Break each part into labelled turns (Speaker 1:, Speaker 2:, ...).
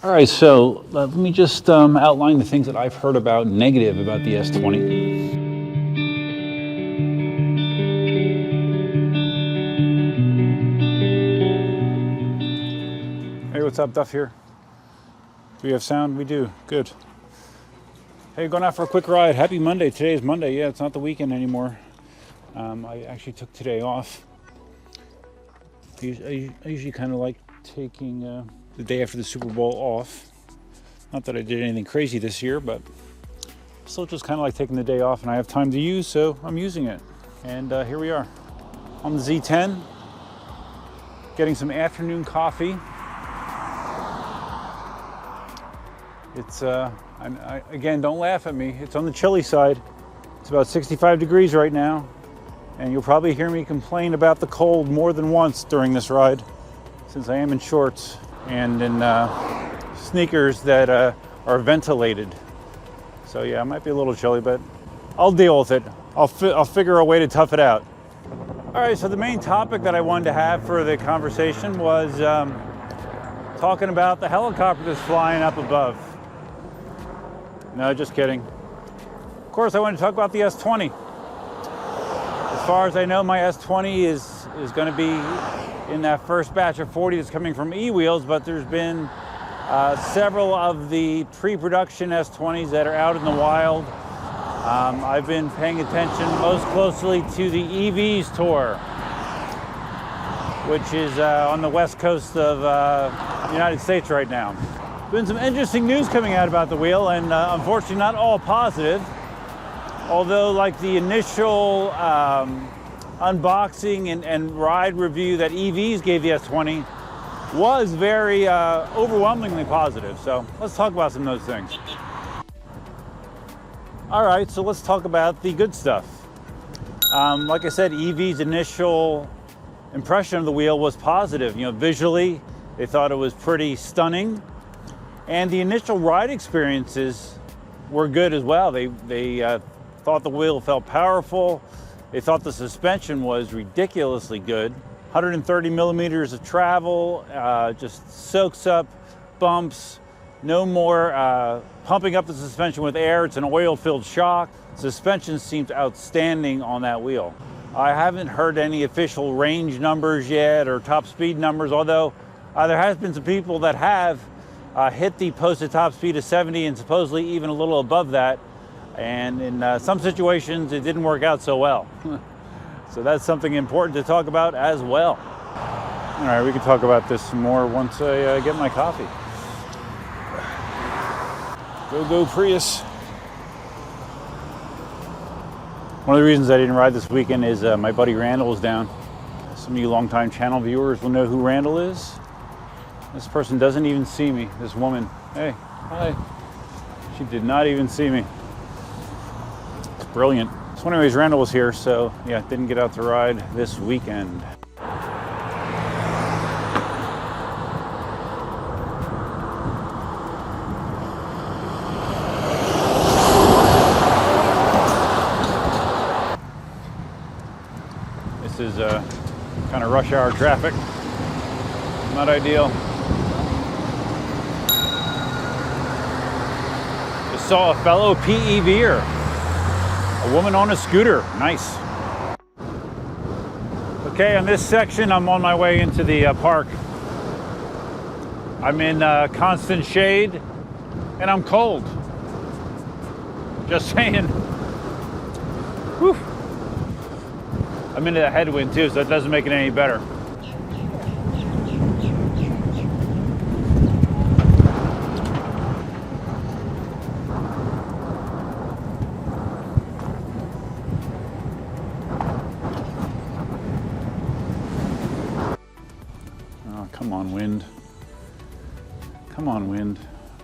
Speaker 1: All right, so let me just outline the things that I've heard about negative about the S20. Hey, what's up, Duff here? Do we have sound? We do, good. Hey, going out for a quick ride. Happy Monday. Today is Monday. Yeah, it's not the weekend anymore. I actually took today off. I usually kind of like taking the day after the Super Bowl off. Not that I did anything crazy this year, but still just kind of like taking the day off, and I have time to use, so I'm using it. And here we are on the Z10, getting some afternoon coffee. It's, again, don't laugh at me. It's on the chilly side. It's about 65 degrees right now, and you'll probably hear me complain about the cold more than once during this ride, since I am in shorts and in sneakers that are ventilated. So yeah, it might be a little chilly, but I'll deal with it. I'll figure a way to tough it out. All right, so the main topic that I wanted to have for the conversation was talking about the helicopter that's flying up above. No, just kidding. Of course, I want to talk about the S20. As far as I know, my S20 is going to be in that first batch of 40 that's coming from E-Wheels, but there's been several of the pre-production S20s that are out in the wild. I've been paying attention most closely to the EVs tour, which is on the west coast of the United States right now. Been some interesting news coming out about the wheel, and unfortunately not all positive. Although, like, the initial unboxing and ride review that EVs gave the S20 was very overwhelmingly positive. So let's talk about some of those things. All right, so let's talk about the good stuff. Like I said, EV's initial impression of the wheel was positive. You know, visually, they thought it was pretty stunning. And the initial ride experiences were good as well. They thought the wheel felt powerful. They thought the suspension was ridiculously good. 130 millimeters of travel, just soaks up bumps. No more pumping up the suspension with air. It's an oil-filled shock. Suspension seems outstanding on that wheel. I haven't heard any official range numbers yet or top speed numbers, although there has been some people that have hit the posted top speed of 70 and supposedly even a little above that. And in some situations, it didn't work out so well. So that's something important to talk about as well. All right, we can talk about this some more once I get my coffee. Go Prius. One of the reasons I didn't ride this weekend is my buddy Randall is down. Some of you longtime channel viewers will know who Randall is. This person doesn't even see me, this woman. Hey, hi. She did not even see me. It's brilliant. So anyways, Randall was here, so yeah, didn't get out to ride this weekend. This is kind of rush hour traffic. Not ideal. Just saw a fellow PEVer. A woman on a scooter. Nice. Okay, on this section, I'm on my way into the park. I'm in constant shade, and I'm cold. Just saying. Whew. I'm into the headwind too, so that doesn't make it any better. Come on, wind. Come on, wind.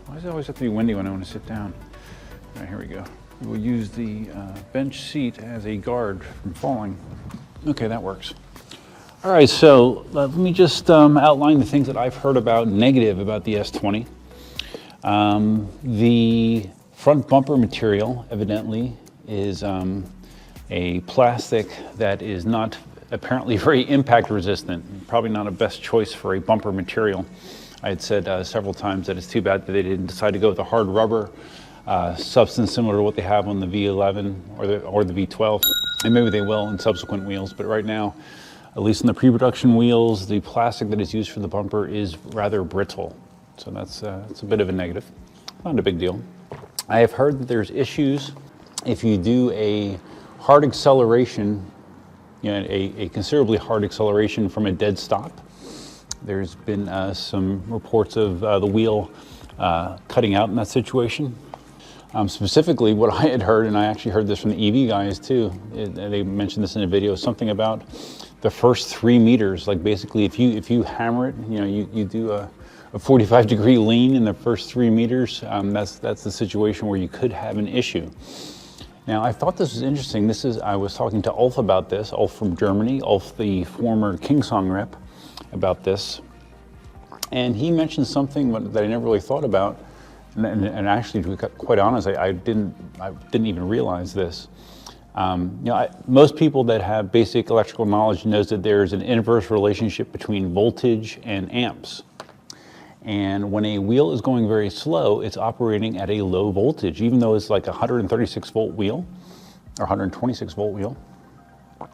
Speaker 1: Why does it always have to be windy when I want to sit down? All right, here we go. We'll use the bench seat as a guard from falling. Okay, that works. All right, so let me just outline the things that I've heard about negative about the S20. The front bumper material, evidently, is a plastic that is not apparently very impact resistant. Probably not a best choice for a bumper material. I had said several times that it's too bad that they didn't decide to go with a hard rubber substance similar to what they have on the V11 or the V12. And maybe they will in subsequent wheels, but right now, at least in the pre-production wheels, the plastic that is used for the bumper is rather brittle. So that's a bit of a negative. Not a big deal. I have heard that there's issues if you do a hard acceleration, a considerably hard acceleration from a dead stop. There's been some reports of the wheel cutting out in that situation. Specifically, what I had heard, and I actually heard this from the EV guys too, they mentioned this in a video, something about the first 3 meters. Like basically, if you hammer it, you do a 45-degree lean in the first 3 meters. That's the situation where you could have an issue. Now, I thought this was interesting. I was talking to Ulf about this, Ulf from Germany, Ulf, the former Kingsong rep, about this. And he mentioned something that I never really thought about. And actually, to be quite honest, I didn't even realize this. Most people that have basic electrical knowledge knows that there's an inverse relationship between voltage and amps. And when a wheel is going very slow, it's operating at a low voltage, even though it's like a 136 volt wheel or 126 volt wheel.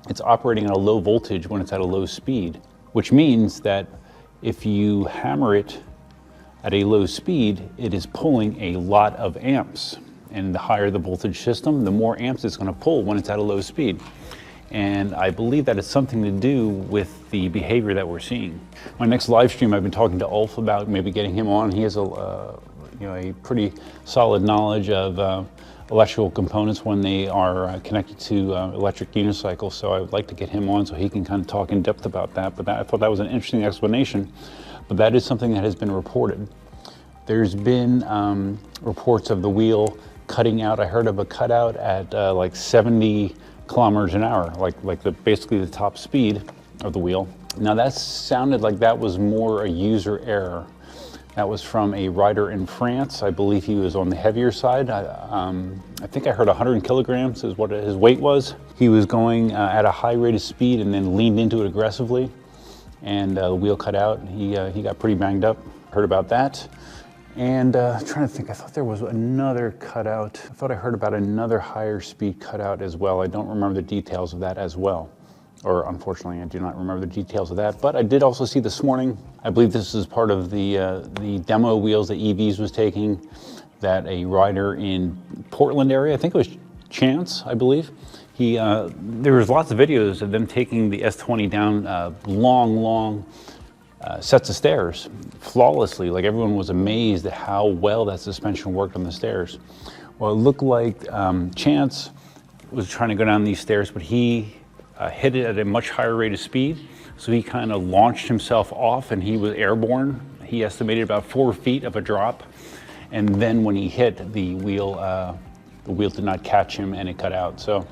Speaker 1: It's operating at a low voltage when it's at a low speed, which means that if you hammer it at a low speed, it is pulling a lot of amps. And the higher the voltage system, the more amps it's going to pull when it's at a low speed. And I believe that it's something to do with the behavior that we're seeing. My next live stream, I've been talking to Ulf about maybe getting him on. He has a pretty solid knowledge of electrical components when they are connected to electric unicycles. So I would like to get him on so he can kind of talk in depth about that. But I thought that was an interesting explanation. But that is something that has been reported. There's been reports of the wheel cutting out. I heard of a cutout at like 70 kilometers an hour, like basically the top speed of the wheel. Now that sounded like that was more a user error. That was from a rider in France. I believe he was on the heavier side. I think I heard 100 kilograms is what his weight was. He was going at a high rate of speed and then leaned into it aggressively, and the wheel cut out. He got pretty banged up. Heard about that. And trying to think, I thought there was another cutout. I thought I heard about another higher speed cutout as well. I don't remember the details of that as well. Or unfortunately, I do not remember the details of that. But I did also see this morning, I believe this is part of the demo wheels that EVs was taking, that a rider in Portland area, I think it was Chance, I believe. There was lots of videos of them taking the S20 down long sets of stairs flawlessly. Like everyone was amazed at how well that suspension worked on the stairs. Well, it looked like Chance was trying to go down these stairs, but he hit it at a much higher rate of speed. So he kind of launched himself off and he was airborne. He estimated about 4 feet of a drop. And then when he hit, the wheel did not catch him and it cut out. So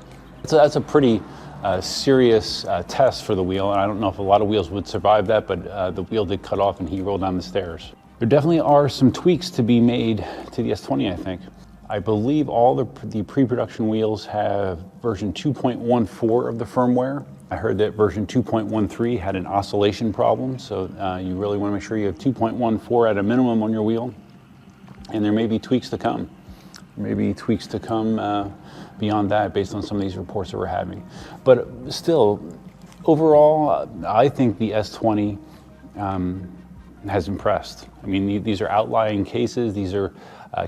Speaker 1: that's a pretty serious test for the wheel. And I don't know if a lot of wheels would survive that, but the wheel did cut off and he rolled down the stairs. There definitely are some tweaks to be made to the S20, I think. I believe all the pre-production wheels have version 2.14 of the firmware. I heard that version 2.13 had an oscillation problem, so you really want to make sure you have 2.14 at a minimum on your wheel. And there may be tweaks to come. Maybe tweaks to come beyond that based on some of these reports that we're having. But still, overall, I think the S20 has impressed. I mean, these are outlying cases. These are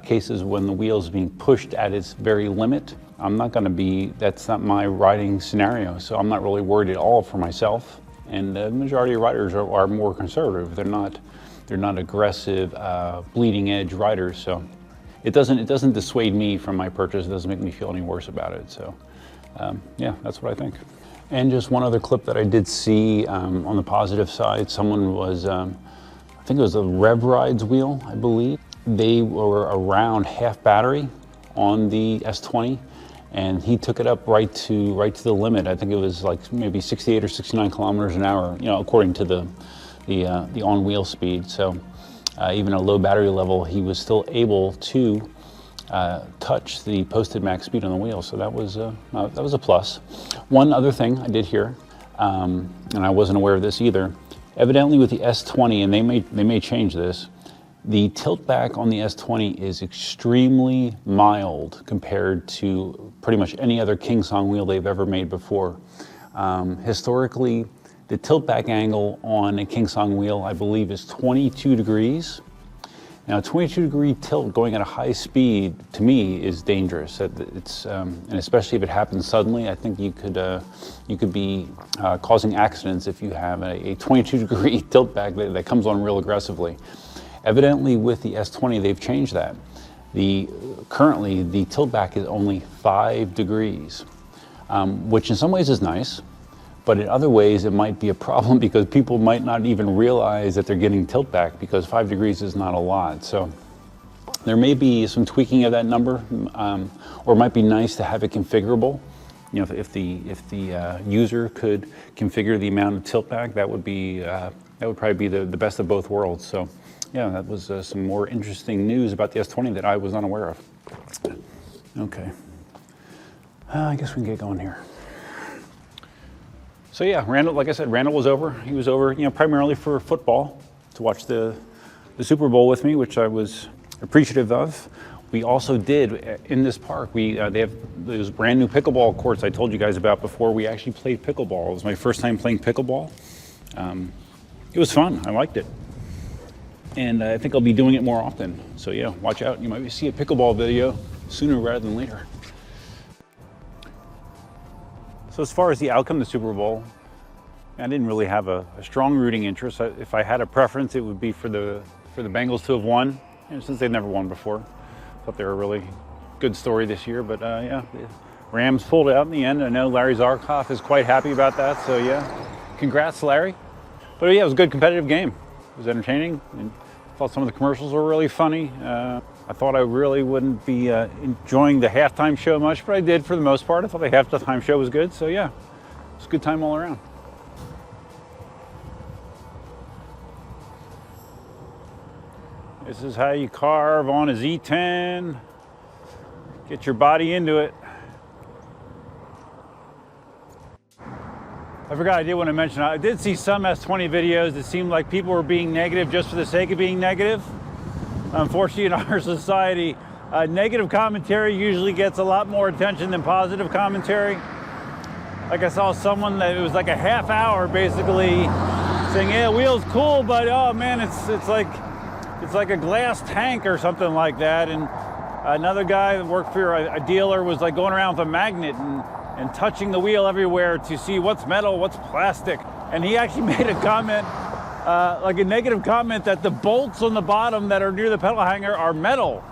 Speaker 1: cases when the wheel is being pushed at its very limit. That's not my riding scenario, so I'm not really worried at all for myself. And the majority of riders are more conservative. They're not aggressive, bleeding edge riders. So it doesn't dissuade me from my purchase. It doesn't make me feel any worse about it. So yeah, that's what I think. And just one other clip that I did see on the positive side, someone was, I think it was a Rev Rides wheel, I believe. They were around half battery on the S20, and he took it up right to the limit. I think it was like maybe 68 or 69 kilometers an hour, according to the on-wheel speed. So even a low battery level, he was still able to touch the posted max speed on the wheel. So that was a plus. One other thing I did hear, and I wasn't aware of this either, Evidently with the S20, and they may change this, the tilt back on the S20 is extremely mild compared to pretty much any other Kingsong wheel they've ever made before. Historically, the tilt back angle on a Kingsong wheel, I believe, is 22 degrees. Now, a 22-degree tilt going at a high speed, to me, is dangerous. It's, and especially if it happens suddenly, I think you could be causing accidents if you have a 22-degree tilt back that comes on real aggressively. Evidently, with the S20, they've changed that. Currently, the tilt back is only 5 degrees, which in some ways is nice. But in other ways, it might be a problem because people might not even realize that they're getting tilt back because 5 degrees is not a lot. So there may be some tweaking of that number, or it might be nice to have it configurable. You know, if the user could configure the amount of tilt back, that would probably be the best of both worlds. So yeah, that was some more interesting news about the S20 that I was unaware of. Okay, I guess we can get going here. So yeah, Randall, like I said, Randall was over. He was over, you know, primarily for football, to watch the Super Bowl with me, which I was appreciative of. We also did, in this park, they have those brand new pickleball courts I told you guys about before. We actually played pickleball. It was my first time playing pickleball. It was fun, I liked it. And I think I'll be doing it more often. So yeah, watch out. You might see a pickleball video sooner rather than later. So as far as the outcome of the Super Bowl, I didn't really have a strong rooting interest. If I had a preference, it would be for the Bengals to have won, and since they've never won before. Thought they were a really good story this year, but yeah, the Rams pulled it out in the end. I know Larry Zarkoff is quite happy about that, so yeah, congrats, Larry. But yeah, it was a good competitive game. It was entertaining, and I thought some of the commercials were really funny. I thought I really wouldn't be enjoying the halftime show much, but I did for the most part. I thought the halftime show was good, so yeah, it was a good time all around. This is how you carve on a Z10. Get your body into it. I forgot I did want to mention, I did see some S20 videos that seemed like people were being negative just for the sake of being negative. Unfortunately, in our society, negative commentary usually gets a lot more attention than positive commentary. Like I saw someone that it was like a half hour basically saying, yeah, wheel's cool, but oh man, it's like a glass tank or something like that. And another guy that worked for a dealer was like going around with a magnet and touching the wheel everywhere to see what's metal, what's plastic. And he actually made a comment, like a negative comment, that the bolts on the bottom that are near the pedal hanger are metal.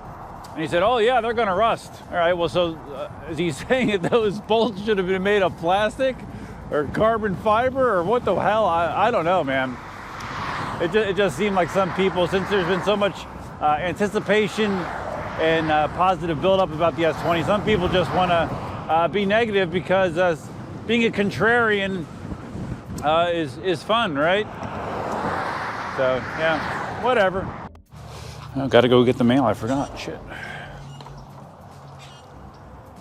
Speaker 1: And he said, oh yeah, they're gonna rust. All right, well, so is he saying that those bolts should have been made of plastic or carbon fiber or what the hell? I don't know, man. It just seemed like some people, since there's been so much anticipation and positive buildup about the S20, some people just wanna be negative because being a contrarian is fun, right? So yeah, whatever. I gotta go get the mail, I forgot, shit.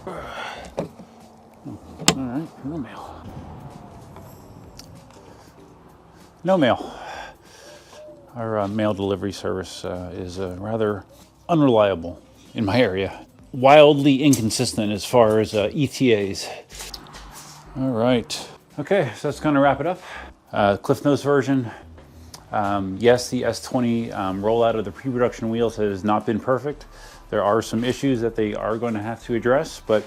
Speaker 1: All right, no mail. No mail. Our mail delivery service is rather unreliable in my area. Wildly inconsistent as far as ETAs. All right. Okay, so that's gonna wrap it up. Cliff Notes version. Yes, the S20 rollout of the pre-production wheels has not been perfect. There are some issues that they are going to have to address, but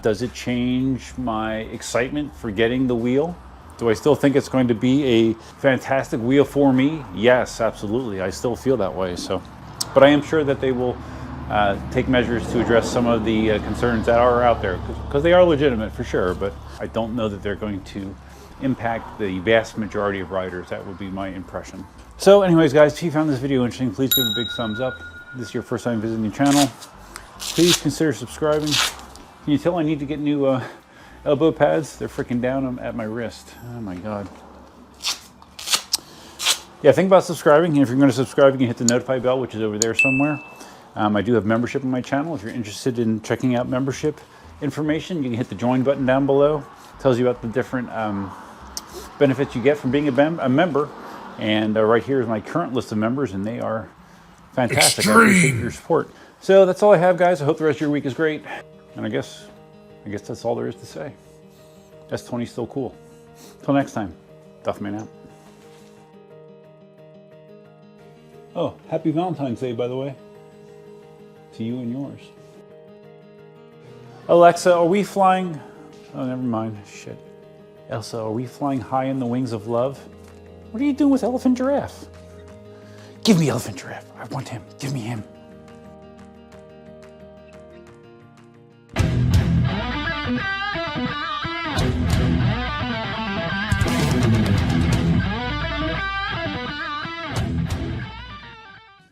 Speaker 1: does it change my excitement for getting the wheel? Do I still think it's going to be a fantastic wheel for me? Yes, absolutely. I still feel that way. So, but I am sure that they will take measures to address some of the concerns that are out there, because they are legitimate for sure, but I don't know that they're going to impact the vast majority of riders. That would be my impression. So anyways, guys, if you found this video interesting, please give it a big thumbs up. If this is your first time visiting the channel, please consider subscribing. Can you tell I need to get new elbow pads? They're freaking down at my wrist. Oh my God. Yeah, think about subscribing. And if you're going to subscribe, you can hit the notify bell, which is over there somewhere. I do have membership on my channel. If you're interested in checking out membership information, you can hit the join button down below. It tells you about the different benefits you get from being a member. And right here is my current list of members, and they are fantastic. I appreciate your support. So that's all I have, guys. I hope the rest of your week is great. And I guess that's all there is to say. S20 is still cool. Till next time, Duffman out. Oh, happy Valentine's Day, by the way. To you and yours. Alexa, are we flying? Oh, never mind. Shit. Elsa, are we flying high in the wings of love? What are you doing with Elephant Giraffe? Give me Elephant Giraffe. I want him. Give me him.